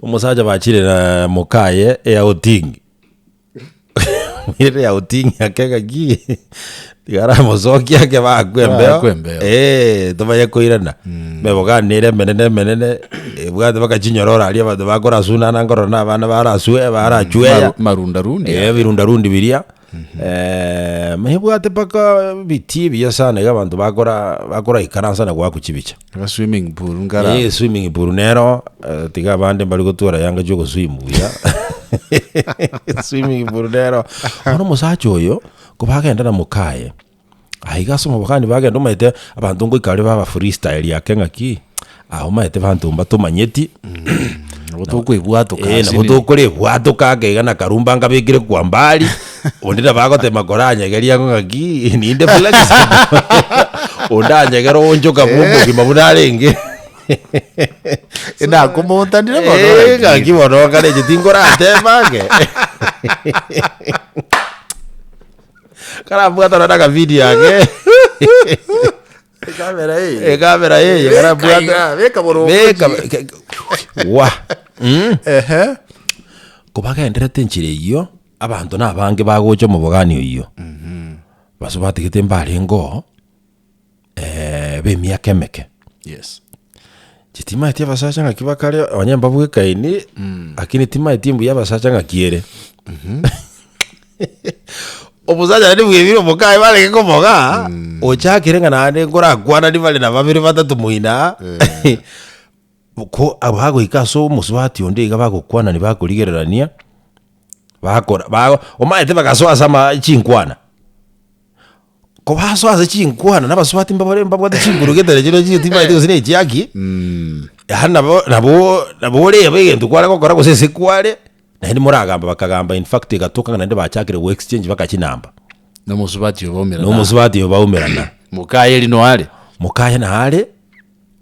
umusaja bachire na mukaye ya outing mire ya outing akega gi tigara mozoki yake bakwembe tumaye koirana meboganire menene bwate bakachinyorora ali abantu bakora suna nangoro na bana barasue barachweya birundarundi biria mehibwate paka biti biya sana abantu bakora ikaransa na gwakuchibicha swimming pool ngara swimming pool nero tiga bande bali gotura yanga jogo swim ya swimming pool nero ono musacho yo kubagenda na mukaye ahigaso mubakani bagenda umaite abantu ngo ikare baba freestyle yake ngaki aho maite bantu mbatumanyeti Botuko ibwato kasi. Na botuko le ibwato kake gana karumba ngabigire kwa mbali. Ondira bagote makoranya geria ngaki ninde flex. Ondanya gero onjoka bumbu kimabunarenge. Ina kumutandira bono. Ngaki bono kale jitingora temage. Kara bwato na video yake. Kamera hii kara bwato. Weka boro. Wa kubaga enderete nchire iyo abantu nabange bagocho mu bogani iyo basubatigite mbali ngo bemia kemeke yes chitima eti basacha ngakibakale abanyamba bwekaini akini tima eti mbu yabasacha ngakiere obuzaja ndi bwebiro mukaye bale ngomoga ochakirenga nande ngora kwana ndi bale na babiri batatu muina ko abago ikaso musubati onde igabako kwana ni bakurigererania bakora bago omaete bagasoa sama chinkwana ko basoa chinkwana nabasubati mbabwate chinkuru kero chitima ite zine chiaki nabo lebe ntukwara kokora gusese kware na ndi muragamba bakagamba in fact igatoka nande bachakire we exchange bakakinamba no musubati yobaomerana mukaye lino ale mukaye na ale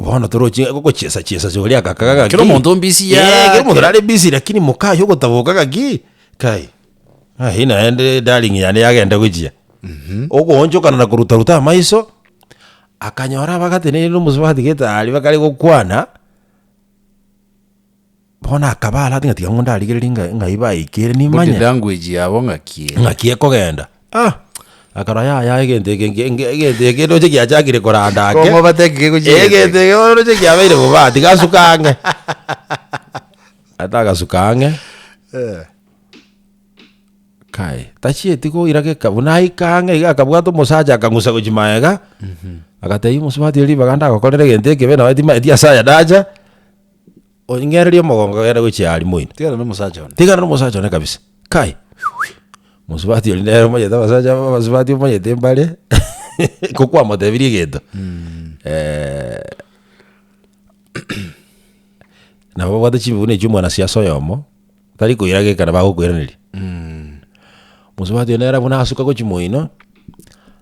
bona torochi koko chesa zori akakaga kero mondo mbisi ya kero mondo ale busy lakini mukaye gotaboka gagi kai hina ende darling yane yagenda kujia ogo onjoka na kuruta maiso akanyora bakatene no musubati geta ali bakali gokwana bona akabala tinga ngunda aligelinga ngaiba ikere ni manya language yabo ngakie kogenda akara ya egende no cheki achakire koranda ake kongo bateke kujie egende no cheki abeire bubati gasukange ataka sukange kai tachie tiko irake kabuna ikange igakabwato musaja akangusa kujimaega akatei musubati ri baganda akokorere gente kebe na batima etia saya daja ongererio mogongo gere guchiari muini tigana no musaja ne kabisa kai musubati olinero moja tabasaja musubati moja tembale kokwa motebiri geto na baba chimune chumwa na siasa yomo tari kuirage kana bagukwiraniria musubati onera buna asuka ko chimuino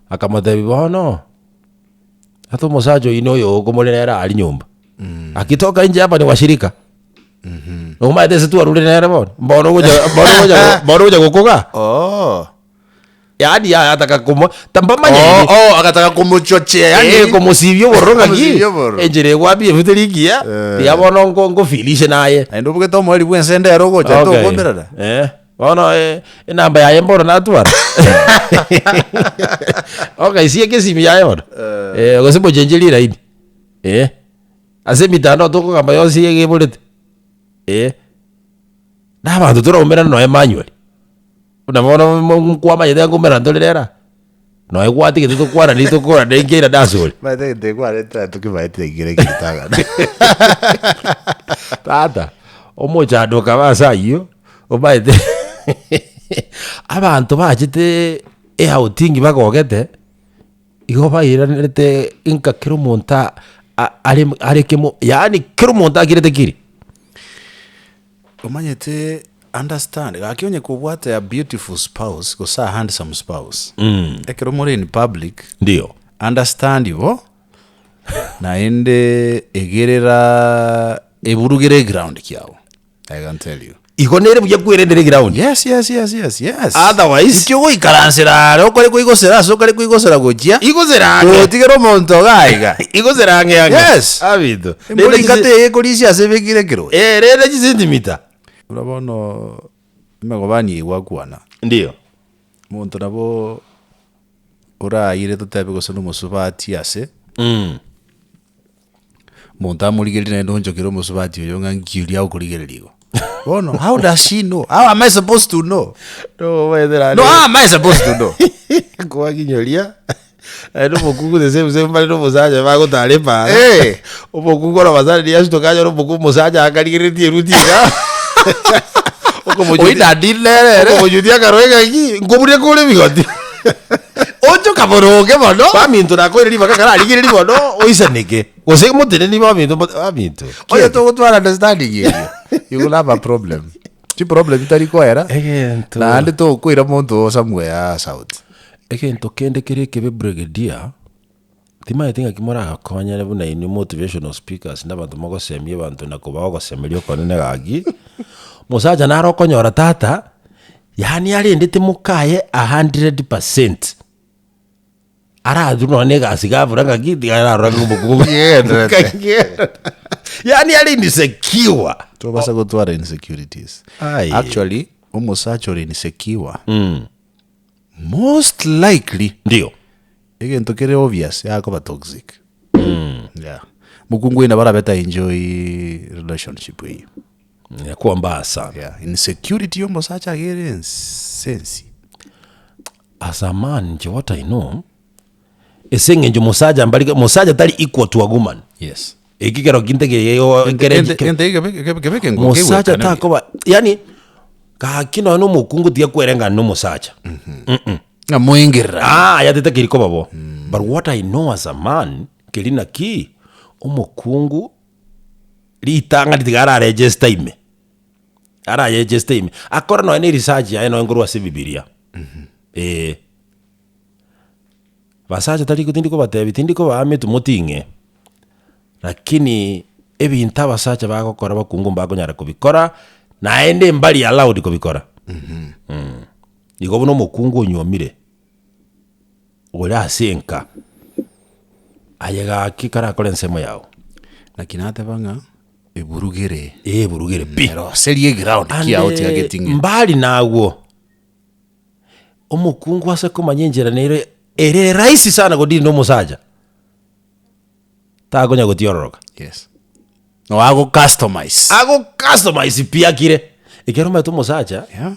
akamotebi bono hato musajo ino yo komolera ali nyumba akitoka nje hapa ni washirika Uma ite situ arule nere bono. Bono goja gokoga. Yani ya ataka kumo tambamanya. Akataka kumuchochea yani como sivyo boronga gi. Ejere wabi efutelikia. Ya bono ngo filishe naye. Endo buke tomo ali bwensende rogoja to komerada. Bono namba ya yemboro na tuara. Okay, si ke simi ya yemboro. Gosipo jenjeli raidi. Ase mitano toko kamba yosi yege bolete. Na bantu tura umera no Emmanuel. Unamona mkwama yede ngomera ndolera. No ekwati kitu kwara ni to kora dengira dasol. Baite de kwara tukibaite gire gitaga. Tata. Omoja doka basa iyo. Obaite. Abantu bajite outing bagogete. Igo bayiranete inka kirumonta ari kemo yani kirumonta girete kiri. Umanyete understand akionye kubwata a beautiful spouse ko sa handsome spouse ekero muri in public ndio understand yo na ende egerera eburugere ground kyao I can tell you igonere buya kwirendere ground. Yes. Otherwise ityo goikaransira ro kore kuigosera so kare kuigosera gojia igozerange otigero monto gaiga igozerange yange. Yes. Abito muri ngate ekorisia sebekire kiro renda centimeter urabono megobani igwakwana ndio muntu nabo urayire tutabe gosana musubati ase muntu amurigirira ndonjokero musubati uyo ngangiuria ukurigererigo. Bono, how does she know? How am I supposed to know? No, how am I supposed to know? Kwa kinyolia. No mukungu de same mbali no musaja bago talepa. Mukungu na bazali dia stokaja no mukungu musaja akarigiriti rutiga. Oida dilere. Okomujudia karoega iki. Ngoburia kole bigoti. Ocho kaboroge bono. Baminto na ko iri bakakara ligiri bono oisaneke. Ose mutene ni baminto. Oya to to understanding you. You will have a problem. Ti problem tariko era. Na ande to ko ira muntu somewhere south. Egento kende kebe brigadier. Tima itinga kimora akonya buna ni motivational speakers n'abantu mogo semye bantu nakubaho gosemelio konene gagi. Musaja naro konyora tata. Yani ali ndete mukaye 100%. Ara duno nega sigavura ngagidi ara rangu yani ali insecure to basa go to insecurities. Actually almost insecure. Most likely ndio egento kere obvious yako ba toxic. Yeah. Mukungu ina bara beta enjoy relationship with ya kuwa mbaya sana. Yeah, insecurity almost agere sense. As a man, what I know esenge njo musaja tali equal to a woman. Yes. Ekikero kintege yo kebeke musaja takoba yani kakino no mukungu tia kwerenga no musaja. Na muingira. Yatete kiriko babo. But what I know as a man kelina ki umukungu litanga litigara register ime. Ara register ime. Akora no any research ya no nguru ase Biblia. Basaja tali kutindiko batebi tindiko bame tumutinge. Lakini ebintu abasaja bagokora bakungu mbagonyara kubikora na ende mbali allowed kubikora. Igo bono mukungu nyomire. Ola asenka. Ayega kikara kole nsemo yao. Lakini ate banga eburugere pi. Pero serie ground kiao tia getting mbali nawo. Omukungu ase kumanyenjera nere ere rahisi sana godini no musaja. Tagonya gotiororoka. Yes. No ago customize pia kire. Ikeroma tu musaja. Yeah,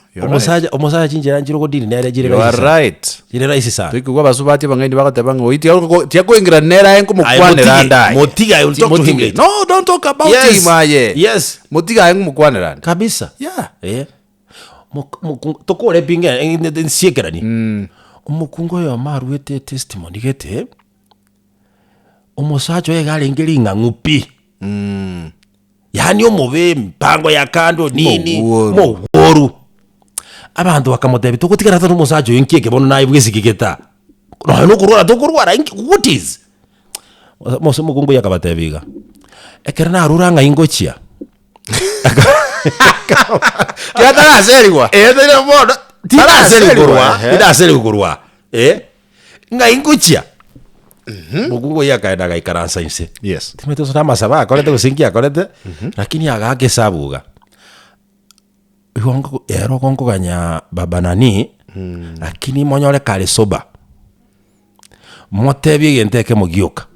omusaja chinjera njiro godini nere jire. You are right. Jire rahisi sana. Tuko basubati bangaini bakatebanga oitia ko ingira nera enko mukwanera ndai. Motiga I will talk to him later. No, don't talk about him aye. Yes. Motiga enko mukwanera. Kabisa. Yeah. Tokore pinga nsiekerani. Umukungu yo maruete testimony gete. Umusajo egale ngeli ngangupi. Yani omuve mpango ya kando nini mo woru. Abantu bakamotebi tukutikira to umusajo yinkeke bono nayi bwesikigeta. No kurora tokurwara what is? Mose mukungu yakabatebiga. Ekerna aruranga ingochia. Kiata aseriwa. Tele modo. Tira kurwa. Nga ingochia. Mukungu yakaenda gaikaransa inse. Yes. Timeto sona masaba akorete gusinkia akorete lakini agake sabuga. Ihongo ero kongo ganya baba nani lakini monyole kale soba. Motebi genteke mogioka.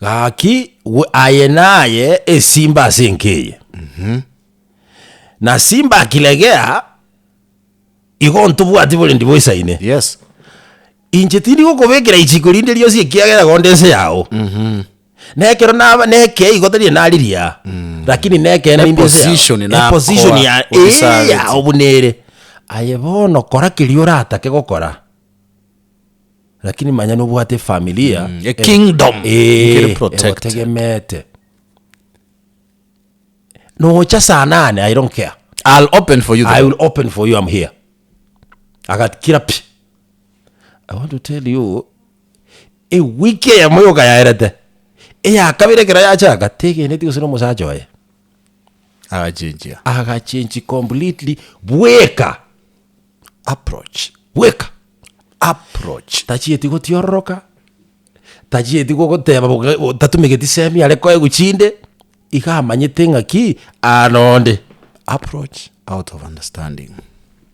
Gaki ayenaye esimba senkeye. Na simba akilegea igontubu atibole ndibo isaine. Yes. Injetiri ko kubekera ichikurinde lyo sikiagera gondense yao. Nekero naba neke igotari naliria. Lakini neke na position ya ya obunere. Ayebono kora kiliora atake gokora. Lakini manya no bwate familia a kingdom get protect. Tegemete. No chasa nane I don't care. I'll open for you. I will open for you. I'm here. I got kirapi. I want to tell you a wiki ya moyo kaya erete. Ya kabire kira ya chaka tege neti usino musajo ye. agachange completely bweka approach tachieti gotiororoka tachieti gogoteba tatumigeti semi areko eguchinde igamanyete ng'aki anonde approach out of understanding